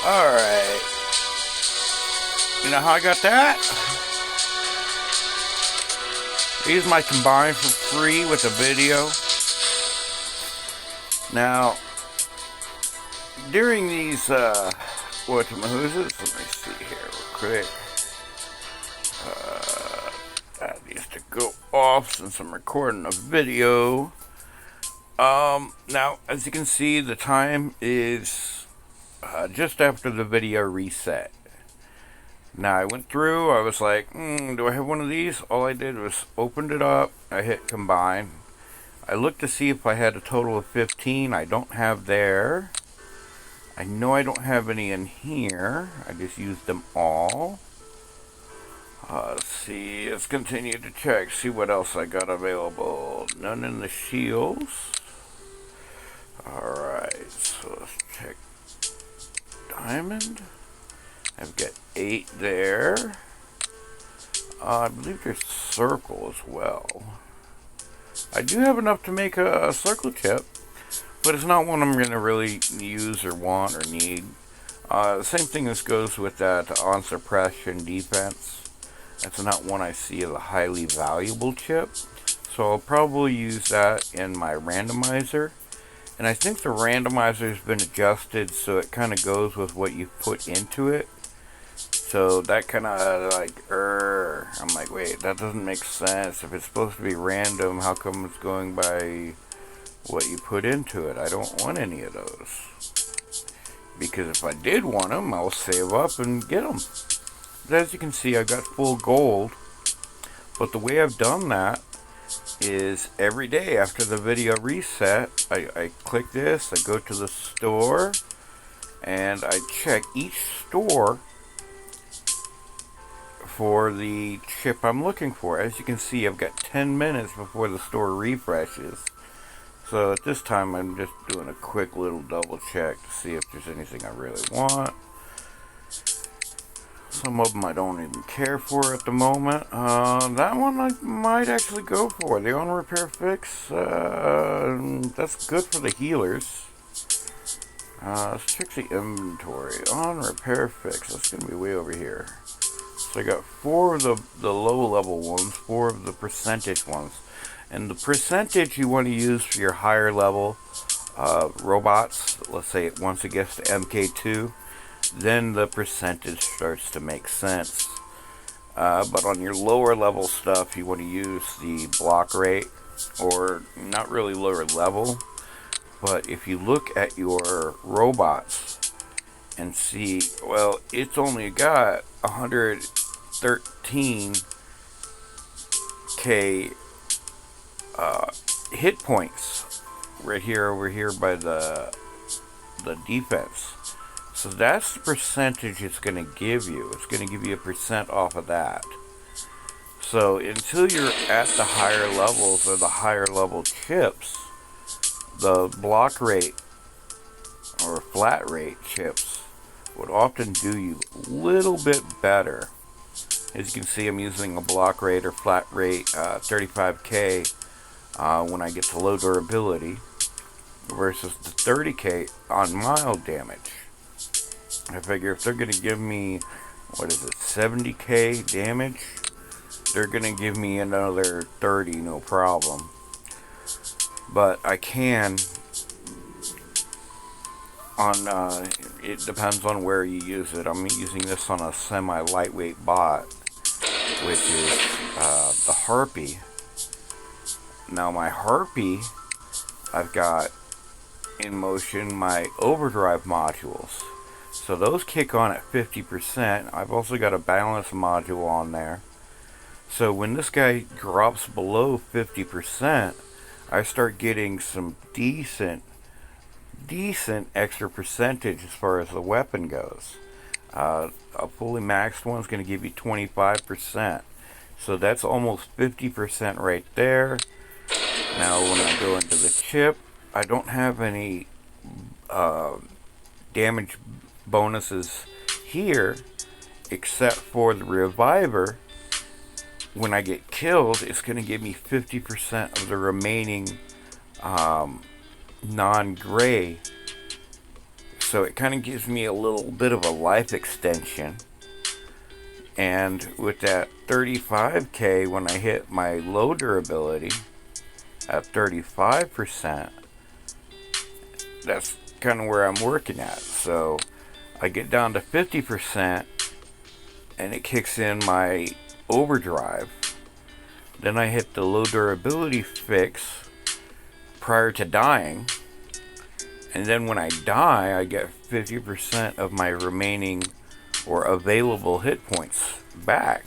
Alright. You know how I got that? These might combine for free with a video. Now, during these, whatchamahoozes, let me see here real quick. That needs to go off since I'm recording a video. Now, as you can see, the time is just after the video reset. Now, I went through, I was like, do I have one of these? All I did was opened it up, I hit combine. I looked to see if I had a total of 15. I don't have there. I know I don't have any in here. I just used them all. Let's see, let's continue to check, see what else I got available. None in the shields. Alright, so let's check diamond. I've got 8 there. I believe there's circle as well. I do have enough to make a circle chip, but it's not one I'm going to really use or want or need. The same thing as goes with that on suppression defense. That's not one I see as a highly valuable chip, so I'll probably use that in my randomizer. And I think the randomizer has been adjusted so it kind of goes with what you put into it. So that kind of like, I'm like, wait, that doesn't make sense. If it's supposed to be random, how come it's going by what you put into it? I don't want any of those. Because if I did want them, I'll save up and get them. But as you can see, I got full gold. But the way I've done that is every day after the video reset, I click this, I go to the store, and I check each store for the chip I'm looking for. As you can see, I've got 10 minutes before the store refreshes. So at this time, I'm just doing a quick little double check to see if there's anything I really want. Some of them I don't even care for at the moment. That one I might actually go for. The on repair fix, that's good for the healers. Let's check the inventory. On repair fix, that's going to be way over here. So I got 4 of the low level ones, 4 of the percentage ones. And the percentage you want to use for your higher level robots, let's say once it gets to MK2, then the percentage starts to make sense. But on your lower level stuff, you want to use the block rate, or not really lower level, but if you look at your robots and see, well, it's only got 113k hit points right here over here by the defense. So that's the percentage it's going to give you. It's going to give you a percent off of that. So until you're at the higher levels or the higher level chips, the block rate or flat rate chips would often do you a little bit better. As you can see, I'm using a block rate or flat rate 35k when I get to low durability versus the 30k on mild damage. I figure if they're going to give me, 70k damage, they're going to give me another 30, no problem. But I can, it depends on where you use it. I'm using this on a semi-lightweight bot, which is the Harpy. Now my Harpy, I've got in motion my overdrive modules. So those kick on at 50%. I've also got a balance module on there. So when this guy drops below 50%, I start getting some decent extra percentage as far as the weapon goes. A fully maxed one's going to give you 25%. So that's almost 50% right there. Now when I go into the chip, I don't have any damage bonuses here except for the reviver. When I get killed, it's going to give me 50% of the remaining non-gray So it kind of gives me a little bit of a life extension. And with that 35k, when I hit my low durability at 35%, that's kind of where I'm working at. So I get down to 50% and it kicks in my overdrive. Then I hit the low durability fix prior to dying. And then when I die, I get 50% of my remaining or available hit points back.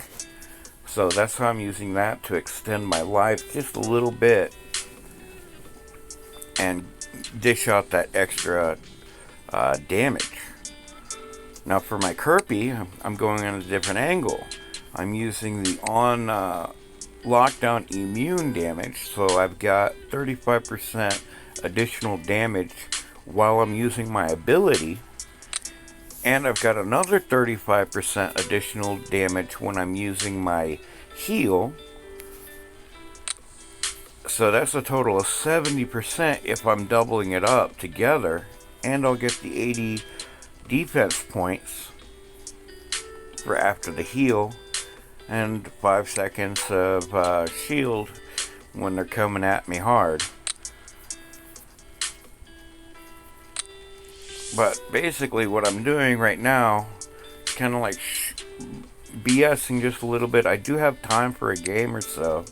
So that's how I'm using that to extend my life just a little bit and dish out that extra damage. Now for my Kirby, I'm going on a different angle. I'm using the on lockdown immune damage, so I've got 35% additional damage while I'm using my ability. And I've got another 35% additional damage when I'm using my heal. So that's a total of 70% if I'm doubling it up together. And I'll get the 80 defense points for after the heal. And 5 seconds of shield when they're coming at me hard. But basically what I'm doing right now is kind of like BSing just a little bit. I do have time for a game or so,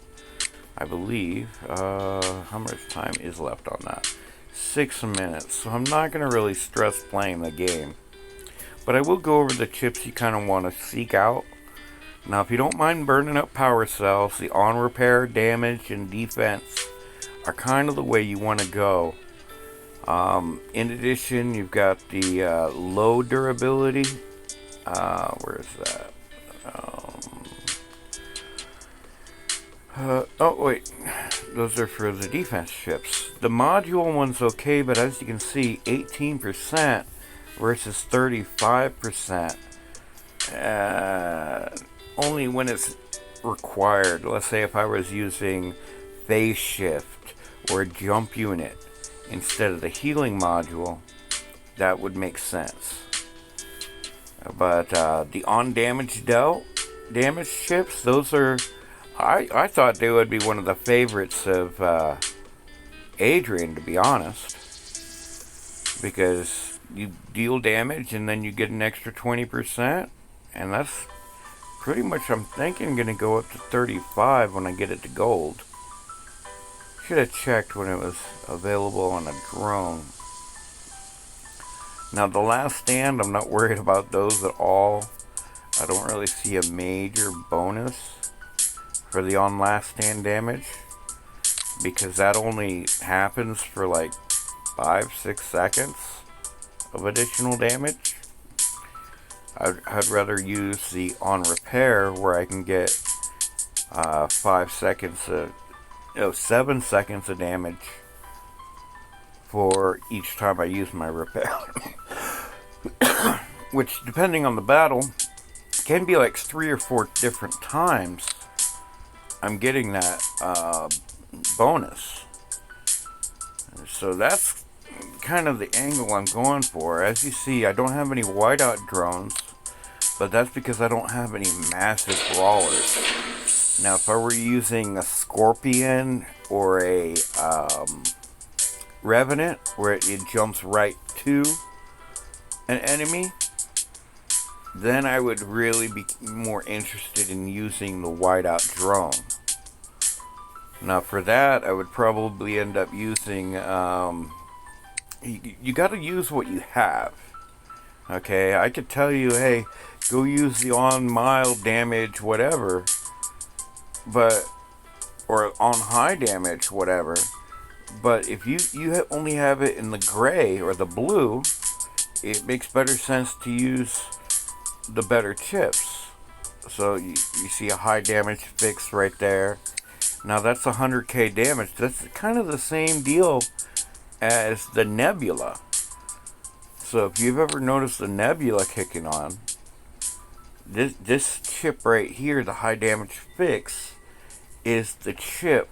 I believe. How much time is left on that? 6 minutes. So I'm not going to really stress playing the game. But I will go over the chips you kind of want to seek out. Now if you don't mind burning up power cells, the on repair, damage, and defense are kind of the way you want to go. In addition, you've got the low durability. Where's that? Oh wait, those are for the defense chips. The module one's okay, but as you can see, 18% versus 35%. Only when it's required. Let's say if I was using phase shift or a jump unit instead of the healing module, that would make sense. But the on damage dealt damage chips, those are, I thought they would be one of the favorites of Adrian, to be honest, because you deal damage and then you get an extra 20%, and that's pretty much, I'm thinking, going to go up to 35 when I get it to gold. Should have checked when it was available on a drone. Now the last stand, I'm not worried about those at all. I don't really see a major bonus for the on last stand damage, because that only happens for like 5-6 seconds of additional damage. I'd rather use the on repair, where I can get 7 seconds of damage for each time I use my repair. Which, depending on the battle, can be like 3 or 4 different times I'm getting that bonus. So that's kind of the angle I'm going for. As you see, I don't have any whiteout drones, but that's because I don't have any massive brawlers. Now, if I were using a Scorpion or a Revenant, where it jumps right to an enemy, then I would really be more interested in using the whiteout drone. Now for that, I would probably end up using, you gotta use what you have. Okay, I could tell you, hey, go use the on mild damage, whatever, but, or on high damage, whatever. But if you only have it in the gray or the blue, it makes better sense to use the better chips. So you see a high damage fix right there. Now that's 100k damage. That's kind of the same deal as the Nebula. So if you've ever noticed the Nebula kicking on, this chip right here, the high damage fix, is the chip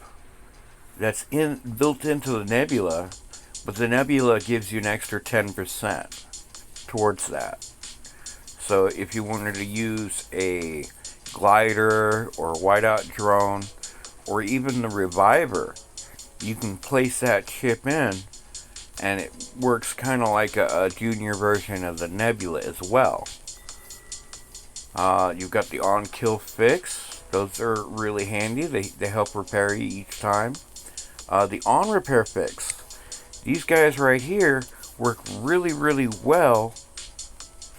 that's built into the Nebula, but the Nebula gives you an extra 10%. towards that. So if you wanted to use a glider or whiteout drone or even the reviver, you can place that chip in and it works kind of like a junior version of the Nebula as well. You've got the on kill fix. Those are really handy. They help repair you each time. The on repair fix. These guys right here work really, really well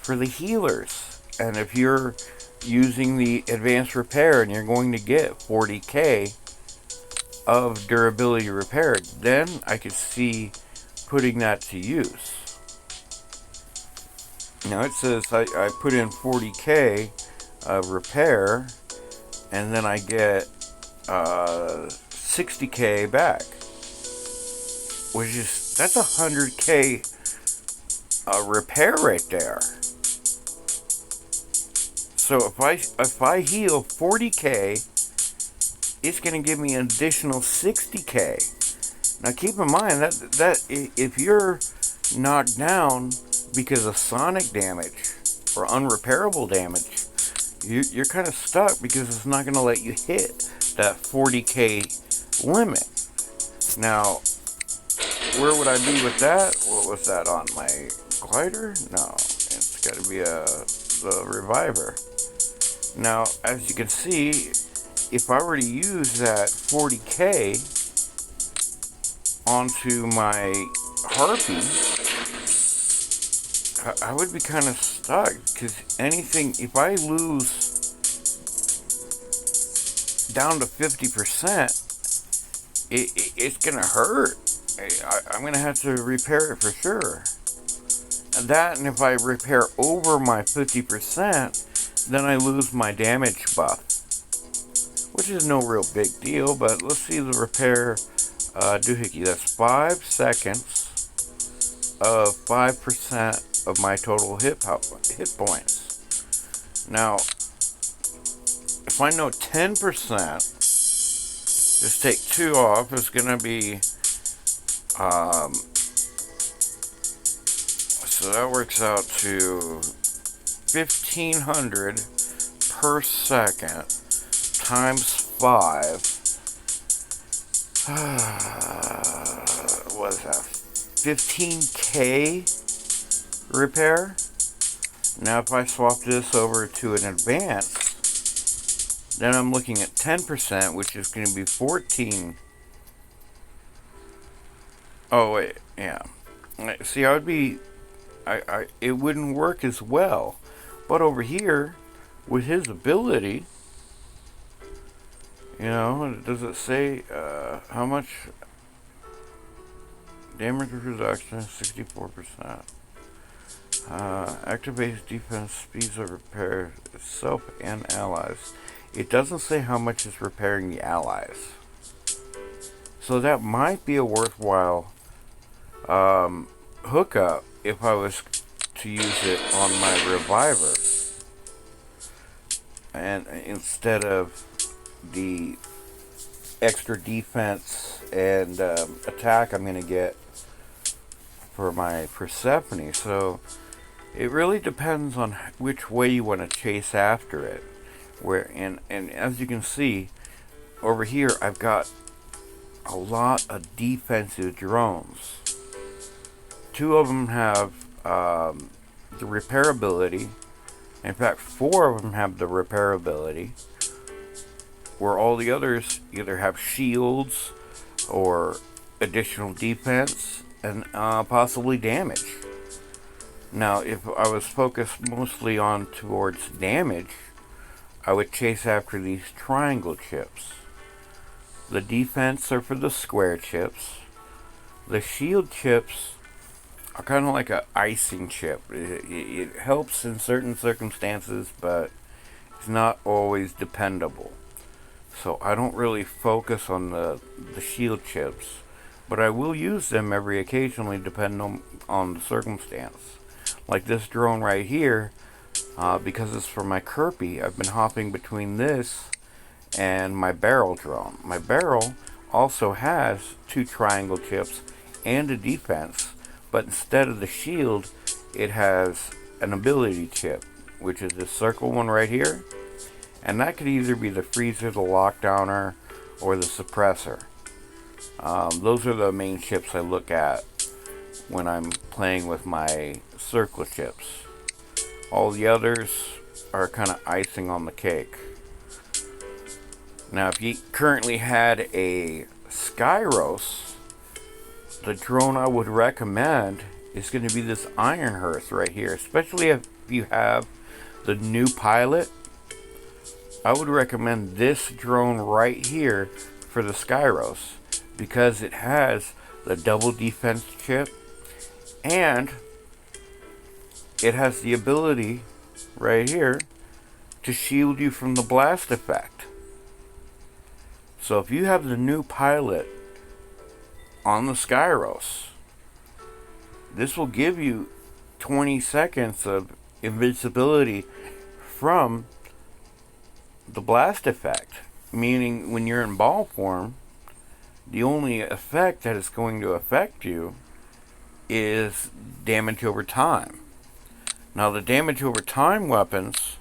for the healers. And if you're using the advanced repair and you're going to get 40k of durability repair, then I could see putting that to use. Now it says I put in 40k of repair, and then I get 60k back, which is, that's 100k repair right there. So if I heal 40k, it's going to give me an additional 60k. Now keep in mind that if you're knocked down because of sonic damage or unrepairable damage, you're kind of stuck because it's not going to let you hit that 40k limit. Now, where would I be with that? What was that on my glider? No, it's got to be the reviver. Now, as you can see, if I were to use that 40k onto my Harpy, I would be kind of stuck, because anything, if I lose down to 50%, it's going to hurt. I'm going to have to repair it for sure. And that, and if I repair over my 50%, then I lose my damage buff, which is no real big deal. But let's see the repair doohickey. That's 5 seconds of 5% of my total hit points. Now, if I know 10%, just take 2 off, it's going to be, so that works out to 1,500 per second times 5. What is that? 15k repair. Now if I swap this over to an advanced, then I'm looking at 10%, which is going to be 14. Oh wait, yeah. See, I would be, it wouldn't work as well. But over here, with his ability, you know, does it say how much damage reduction? 64%. Activates defense, speeds of repair itself and allies. It doesn't say how much it's repairing the allies. So that might be a worthwhile hookup if I was to use it on my reviver, and instead of the extra defense and attack I'm going to get for my Persephone. So it really depends on which way you want to chase after it. And as you can see over here, I've got a lot of defensive drones. 2 of them have the repairability. In fact, 4 of them have the repairability, where all the others either have shields or additional defense and possibly damage. Now, if I was focused mostly on towards damage, I would chase after these triangle chips. The defense are for the square chips. The shield chips are kind of like an icing chip. It helps in certain circumstances, but it's not always dependable. So I don't really focus on the shield chips, but I will use them every occasionally depending on the circumstance. Like this drone right here, because it's for my Kirby, I've been hopping between this and my barrel drone. My barrel also has 2 triangle chips and a defense, but instead of the shield, it has an ability chip, which is this circle one right here. And that could either be the freezer, the lockdowner, or the suppressor. Those are the main chips I look at when I'm playing with my circle chips. All the others are kind of icing on the cake. Now, if you currently had a Skyros, the drone I would recommend is going to be this Ironhurst right here. Especially if you have the new Pilot, I would recommend this drone right here for the Skyros, because it has the double defense chip and it has the ability right here to shield you from the blast effect. So if you have the new Pilot on the Skyros, this will give you 20 seconds of invincibility from the blast effect. Meaning when you're in ball form, the only effect that is going to affect you is damage over time. Now the damage over time weapons,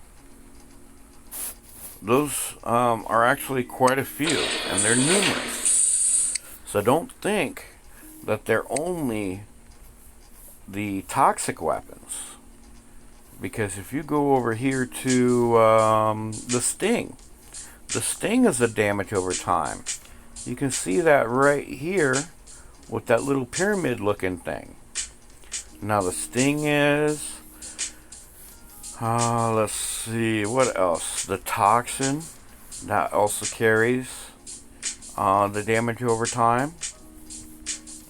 those are actually quite a few, and they're numerous. So don't think that they're only the toxic weapons. Because if you go over here to the Sting is a damage over time. You can see that right here with that little pyramid looking thing. Now the Sting is, let's see, what else? The Toxin, that also carries the damage over time.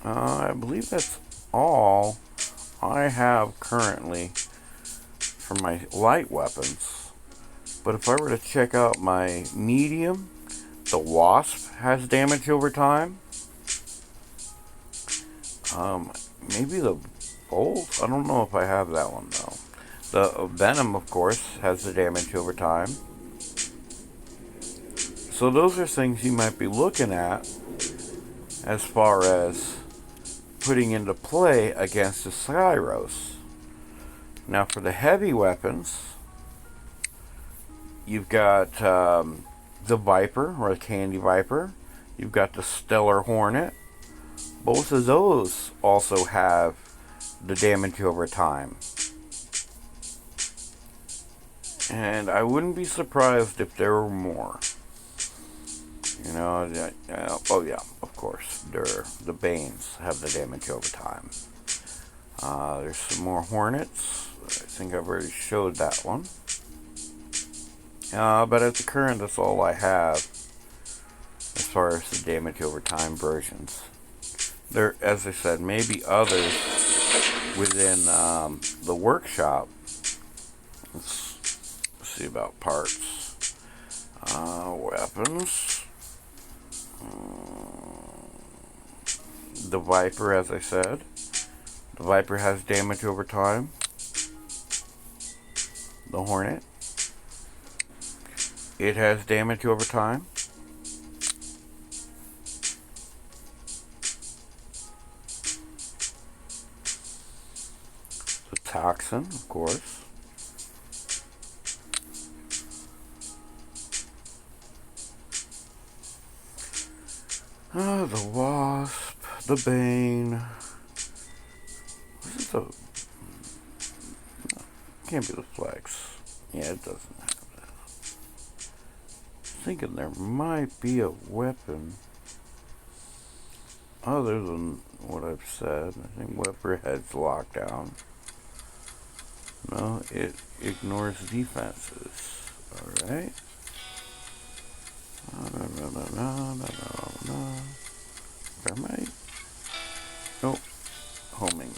I believe that's all I have currently for my light weapons. But if I were to check out my medium, the Wasp has damage over time. Maybe the Bolt? I don't know if I have that one though. The Venom, of course, has the damage over time. So those are things you might be looking at as far as putting into play against the Skyros. Now for the heavy weapons, you've got the Viper, or the Candy Viper. You've got the Stellar Hornet. Both of those also have the damage over time. And I wouldn't be surprised if there were more. You know, oh yeah, of course, the Banes have the damage over time. There's some more Hornets. I think I've already showed that one. But at the current, that's all I have as far as the damage over time versions. There, as I said, maybe others within the workshop. Let's see about parts. Weapons. The Viper, as I said. The Viper has damage over time. The Hornet, it has damage over time. The Toxin, of course. The Wasp, the Bane. This is the... Can't be the Flex. Yeah, it doesn't have that. Thinking there might be a weapon other than what I've said. I think Weatherhead's lockdown. No, it ignores defenses. Alright. No. Thermite? Nope. Homing.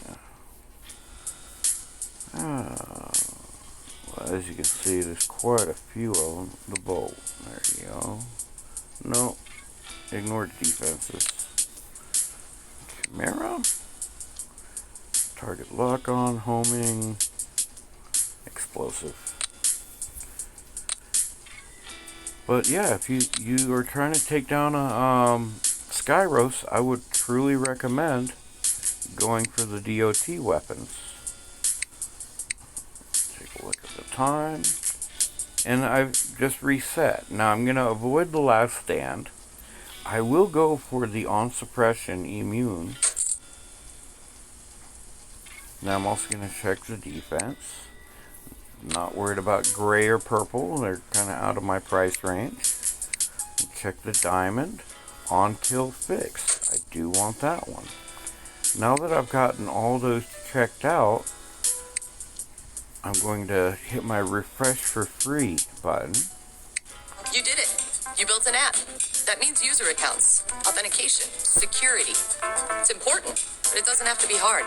Well, as you can see, there's quite a few of them. The Bolt. There you go. Nope. Ignore defenses. Chimera. Target lock on, homing. Explosive. But yeah, if you are trying to take down a Skyros, I would truly recommend going for the DOT weapons. the time, and I've just reset. Now I'm going to avoid the last stand. I will go for the on suppression immune. Now I'm also going to check the defense. Not worried about gray or purple. They're kind of out of my price range. Check the diamond. On kill fix. I do want that one. Now that I've gotten all those checked out, I'm going to hit my refresh for free button. You did it. You built an app. That means user accounts, authentication, security. It's important, but it doesn't have to be hard.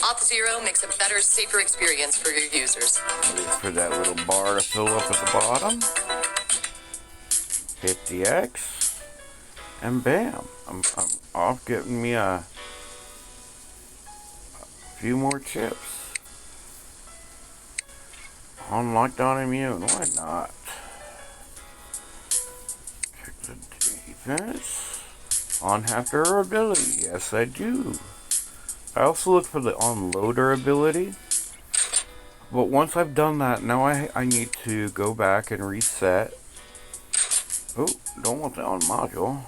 Auth0 makes a better, safer experience for your users. Wait for that little bar to fill up at the bottom. Hit the X, and bam! I'm off getting me a few more chips. On Lockdown Immune, why not? Check the defense. On half durability, yes I do. I also look for the on low durability. But once I've done that, now I need to go back and reset. Oh, don't want the on module.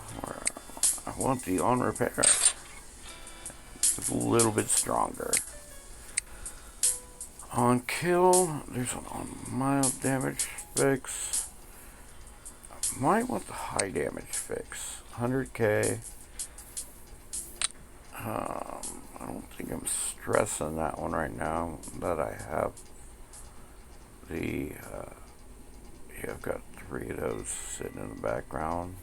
I want the on repair. It's a little bit stronger. On kill, there's an on mild damage fix. I might want the high damage fix. 100k. I don't think I'm stressing that one right now that I have the yeah, I've got 3 of those sitting in the background.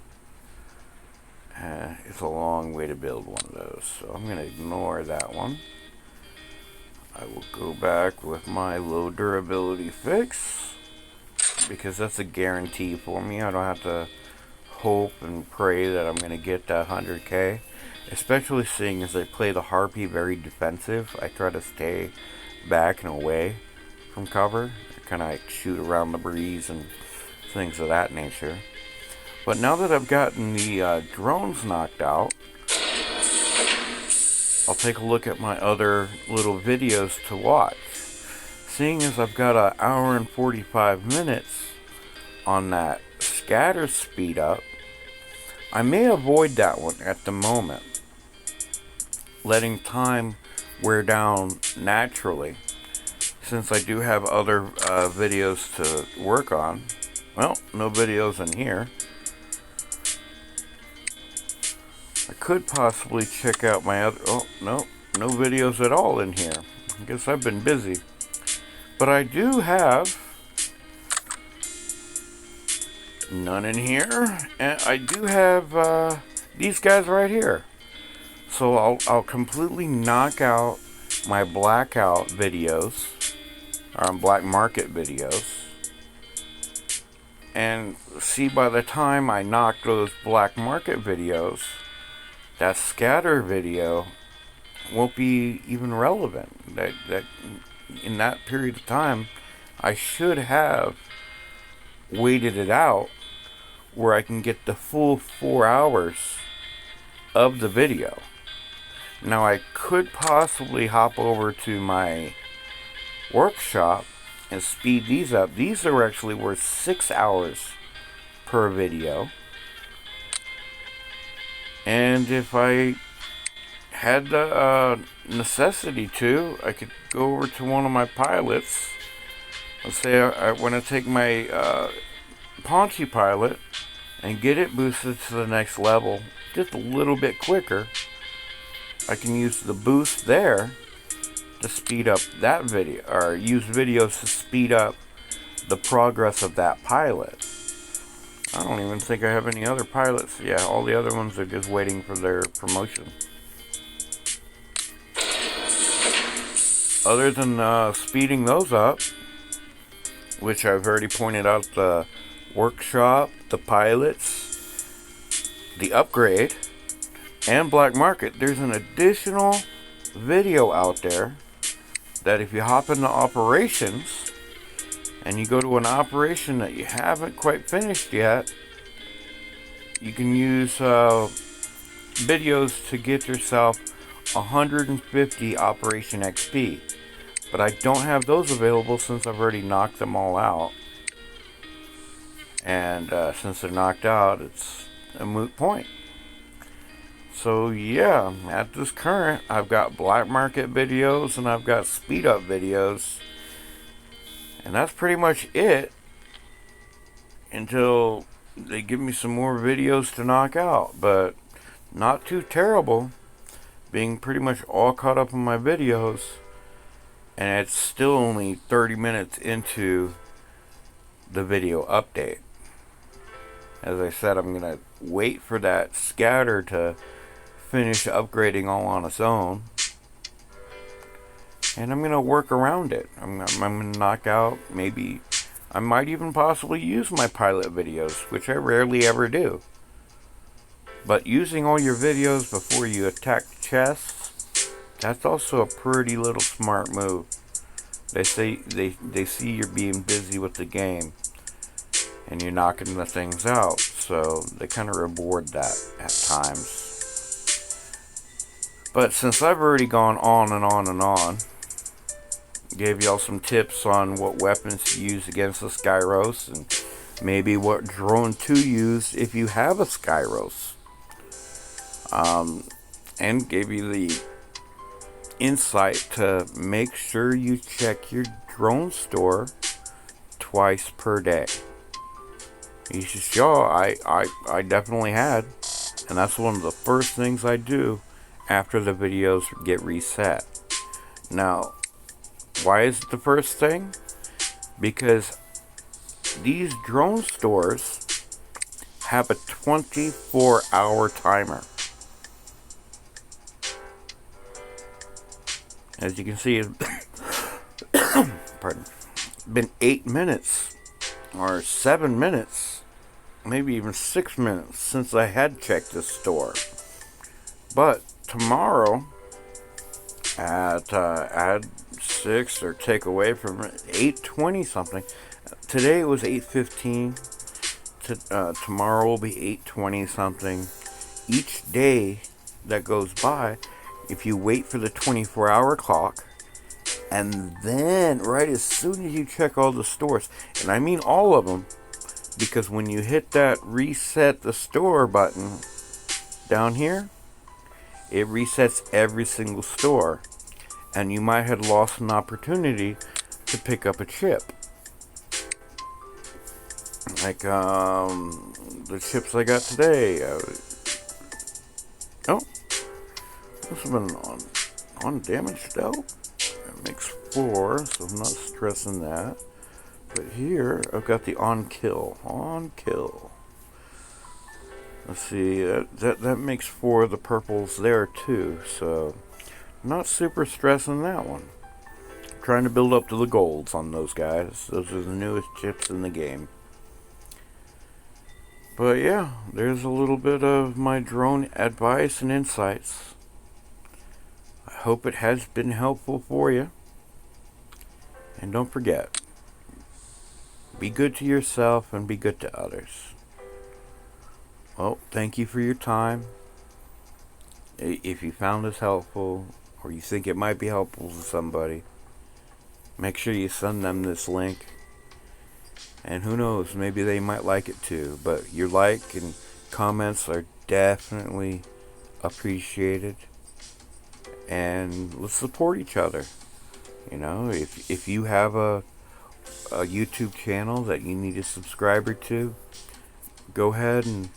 It's a long way to build one of those, so I'm going to ignore that one. I will go back with my low durability fix, because that's a guarantee for me. I don't have to hope and pray that I'm going to get that 100k. Especially seeing as I play the Harpy very defensive, I try to stay back and away from cover. I kind of like shoot around the breeze and things of that nature. But now that I've gotten the drones knocked out, I'll take a look at my other little videos to watch. Seeing as I've got an hour and 45 minutes on that scatter speed up, I may avoid that one at the moment, letting time wear down naturally, since I do have other videos to work on. Well, no videos in here. I could possibly check out my other... Oh, no videos at all in here. I guess I've been busy. But I do have none in here, and I do have these guys right here. So I'll completely knock out my blackout videos, or black market videos, and see, by the time I knock those black market videos, that scatter video won't be even relevant. That in that period of time, I should have waited it out where I can get the full 4 hours of the video. Now I could possibly hop over to my workshop and speed these up. These are actually worth 6 hours per video. And if I had the necessity to, I could go over to one of my pilots. Let's say I want to take my Ponchi pilot and get it boosted to the next level just a little bit quicker. I can use the boost there to speed up that video, or use videos to speed up the progress of that pilot. I don't even think I have any other pilots. Yeah, all the other ones are just waiting for their promotion. Other than speeding those up, which I've already pointed out, the workshop, the pilots, the upgrade, and black market, there's an additional video out there that if you hop into operations and you go to an operation that you haven't quite finished yet, you can use videos to get yourself 150 Operation XP. But I don't have those available since I've already knocked them all out. And since they're knocked out, it's a moot point. So yeah, at this current, I've got black market videos and I've got speed up videos. And that's pretty much it until they give me some more videos to knock out. But not too terrible, being pretty much all caught up on my videos. And it's still only 30 minutes into the video update. As I said, I'm going to wait for that scatter to finish upgrading all on its own. And I'm going to work around it. I'm going to knock out, maybe, I might even possibly use my pilot videos, which I rarely ever do. But using all your videos before you attack chests, that's also a pretty little smart move. They say they see you're being busy with the game and you're knocking the things out, so they kind of reward that at times. But since I've already gone on and on and on, gave y'all some tips on what weapons to use against the Skyros and maybe what drone to use if you have a Skyros. And gave you the insight to make sure you check your drone store twice per day. You should show I definitely had, and that's one of the first things I do after the videos get reset. Now, why is it the first thing? Because these drone stores have a 24-hour timer. As you can see, it's been 8 minutes or 7 minutes, maybe even 6 minutes since I had checked this store. But tomorrow at add 6 or take away from 8:20 something. Today it was 8:15. Tomorrow will be 8:20 something. Each day that goes by, if you wait for the 24-hour clock, and then right as soon as you check all the stores, and I mean all of them, because when you hit that reset the store button down here, it resets every single store, and you might have lost an opportunity to pick up a chip. Like the chips I got today. This has been on damage dealt. It makes 4, so I'm not stressing that. But here I've got the on kill. Let's see, that makes 4 of the purples there too, so not super stressing that one. Trying to build up to the golds on those guys. Those are the newest chips in the game. But yeah, there's a little bit of my drone advice and insights. I hope it has been helpful for you. And don't forget, be good to yourself and be good to others. Well, thank you for your time. If you found this helpful, or you think it might be helpful to somebody, make sure you send them this link. And who knows, maybe they might like it too. But your like and comments are definitely appreciated. And let's support each other. You know, if you have a YouTube channel that you need a subscriber to, go ahead and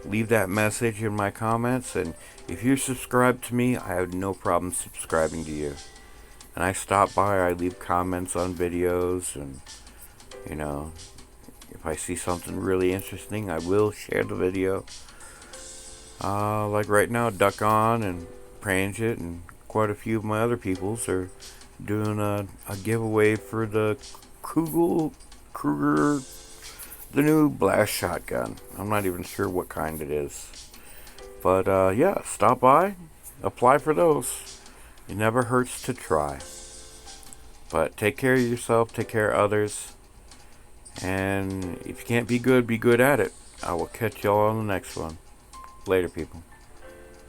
leave that message in my comments. And if you're subscribed to me, I have no problem subscribing to you. And I stop by, I leave comments on videos, and you know, if I see something really interesting, I will share the video. Like right now, Duck On and Pranjit and quite a few of my other peoples are doing a giveaway for the Kruger, the new blast shotgun. I'm not even sure what kind it is. But yeah, stop by, apply for those. It never hurts to try. But take care of yourself, take care of others. And if you can't be good at it. I will catch y'all on the next one. Later, people.